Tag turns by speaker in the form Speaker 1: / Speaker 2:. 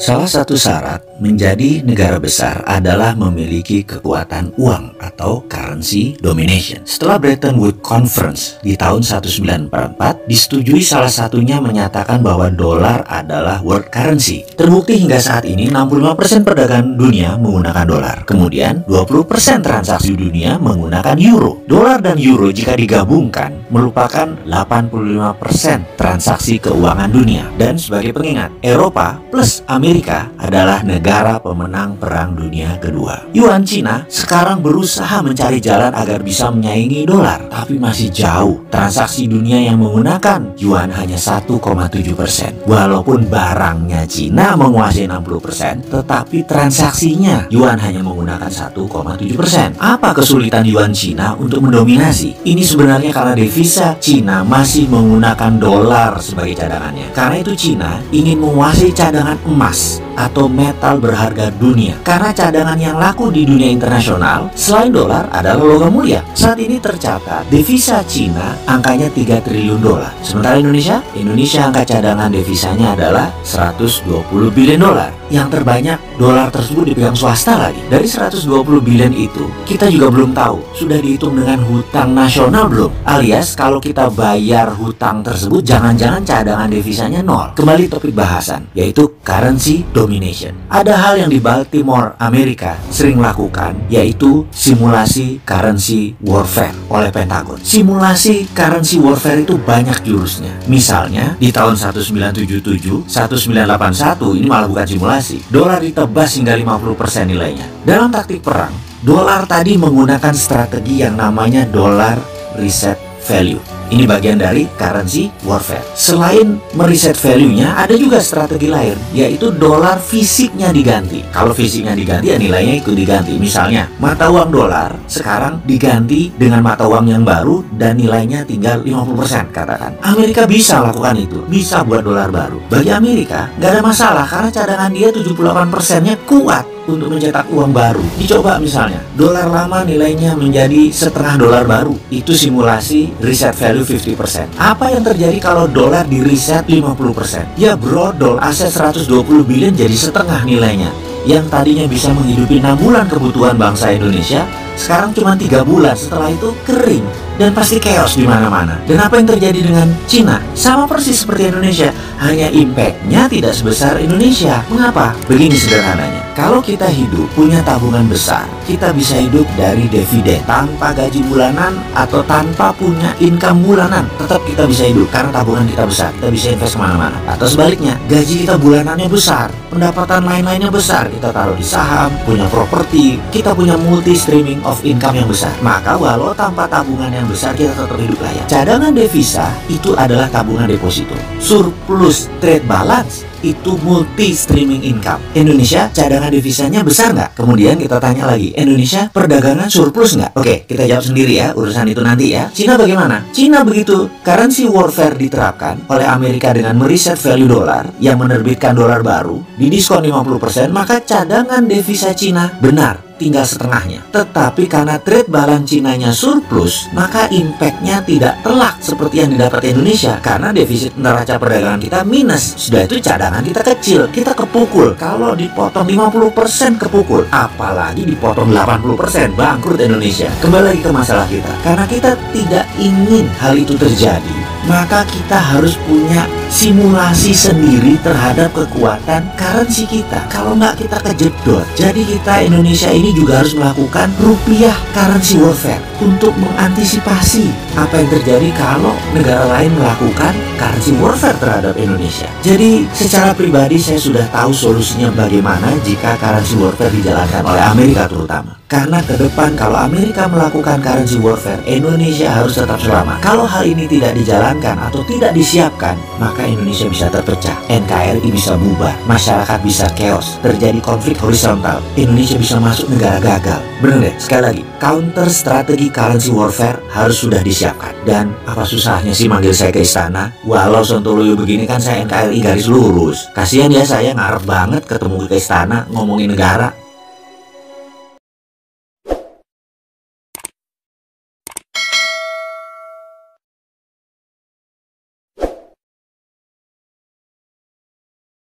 Speaker 1: Salah satu syarat menjadi negara besar adalah memiliki kekuatan uang atau currency domination. Setelah Bretton Woods Conference di tahun 1944, disetujui salah satunya menyatakan bahwa dolar adalah world currency. Terbukti hingga saat ini 65% perdagangan dunia menggunakan dolar. Kemudian 20% transaksi dunia menggunakan euro. Dolar dan euro jika digabungkan merupakan 85% transaksi keuangan dunia. Dan sebagai pengingat, Eropa plus Amerika adalah negara pemenang Perang Dunia Kedua. Yuan Cina sekarang berusaha mencari jalan agar bisa menyaingi dolar, tapi masih jauh. Transaksi dunia yang menggunakan yuan hanya 1,7%. Walaupun barangnya Cina menguasai 60%, tetapi transaksinya yuan hanya menggunakan 1,7%. Apa kesulitan yuan Cina untuk mendominasi? Ini sebenarnya karena devisa Cina masih menggunakan dolar sebagai cadangannya. Karena itu Cina ingin menguasai cadangan emas atau metal berharga dunia. Karena cadangan yang laku di dunia internasional selain dolar adalah logam mulia. Saat ini tercatat devisa Cina angkanya 3 triliun dolar. Sementara Indonesia angka cadangan devisanya adalah 120 billion dolar. Yang terbanyak dolar tersebut dipegang swasta lagi. Dari 120 billion itu, kita juga belum tahu sudah dihitung dengan hutang nasional belum. Alias kalau kita bayar hutang tersebut, jangan-jangan cadangan devisanya nol. Kembali topik bahasan, yaitu currency domination. Ada hal yang di Baltimore, Amerika sering lakukan, yaitu simulasi currency warfare oleh Pentagon. Simulasi currency warfare itu banyak jurusnya. Misalnya di tahun 1977, 1981 ini malah bukan simulasi. Dolar ditebas hingga 50% nilainya. Dalam taktik perang, dolar tadi menggunakan strategi yang namanya dollar reset value. Ini bagian dari currency warfare. Selain mereset value-nya, ada juga strategi lain, yaitu dolar fisiknya diganti. Kalau fisiknya diganti, ya nilainya ikut diganti. Misalnya, mata uang dolar sekarang diganti dengan mata uang yang baru dan nilainya tinggal 50%, katakan. Amerika bisa lakukan itu, bisa buat dolar baru. Bagi Amerika, nggak ada masalah karena cadangan dia 78%-nya kuat untuk mencetak uang baru. Dicoba misalnya, dolar lama nilainya menjadi setengah dolar baru. Itu simulasi reset value 50%. Apa yang terjadi kalau dolar di reset 50%? Ya brodol, aset 120 billion jadi setengah nilainya. Yang tadinya bisa menghidupi 6 bulan kebutuhan bangsa Indonesia, sekarang cuma 3 bulan. Setelah itu kering dan pasti chaos di mana-mana. Dan apa yang terjadi dengan Cina? Sama persis seperti Indonesia, hanya impact-nya tidak sebesar Indonesia. Mengapa? Begini sederhananya. Kalau kita hidup punya tabungan besar, kita bisa hidup dari dividen tanpa gaji bulanan atau tanpa punya income bulanan. Tetap kita bisa hidup karena tabungan kita besar. Kita bisa invest kemana-mana. Atau sebaliknya, gaji kita bulanannya besar, pendapatan lain-lainnya besar. Kita taruh di saham, punya properti, kita punya multi streaming of income yang besar. Maka walau tanpa tabungan yang besar, kita tetap hidup layak. Cadangan devisa itu adalah tabungan deposito. Surplus trade balance itu multi streaming income. Indonesia cadangan devisanya besar nggak? Kemudian kita tanya lagi, Indonesia perdagangan surplus nggak? Oke, kita jawab sendiri ya, urusan itu nanti ya. Cina bagaimana? Cina begitu currency warfare diterapkan oleh Amerika dengan mereset value dolar yang menerbitkan dolar baru, didiskon 50%, maka cadangan devisa Cina benar tinggal setengahnya. Tetapi karena trade balance Cinanya surplus, maka impact-nya tidak telak seperti yang didapat Indonesia karena defisit neraca perdagangan kita minus. Sudah itu cadangan kita kecil, kita kepukul. Kalau dipotong 50% kepukul, apalagi dipotong 80%, bangkrut Indonesia. Kembali lagi ke masalah kita. Karena kita tidak ingin hal itu terjadi, maka kita harus punya simulasi sendiri terhadap kekuatan currency kita. Kalau nggak, kita kejedot. Jadi kita Indonesia ini juga harus melakukan rupiah currency warfare untuk mengantisipasi apa yang terjadi kalau negara lain melakukan currency warfare terhadap Indonesia. Jadi secara pribadi saya sudah tahu solusinya bagaimana jika currency warfare dijalankan oleh Amerika terutama. Karena ke depan kalau Amerika melakukan currency warfare, Indonesia harus tetap selamat. Kalau hal ini tidak dijalankan atau tidak disiapkan, maka Indonesia bisa terpecah, NKRI bisa bubar, masyarakat bisa chaos, terjadi konflik horizontal, Indonesia bisa masuk negara gagal. Bener deh, sekali lagi, counter strategi currency warfare harus sudah disiapkan. Dan apa susahnya sih manggil saya ke istana? Walau Sontoloyo begini kan saya NKRI garis lurus. Kasihan ya, saya ngarep banget ketemu ke istana ngomongin negara.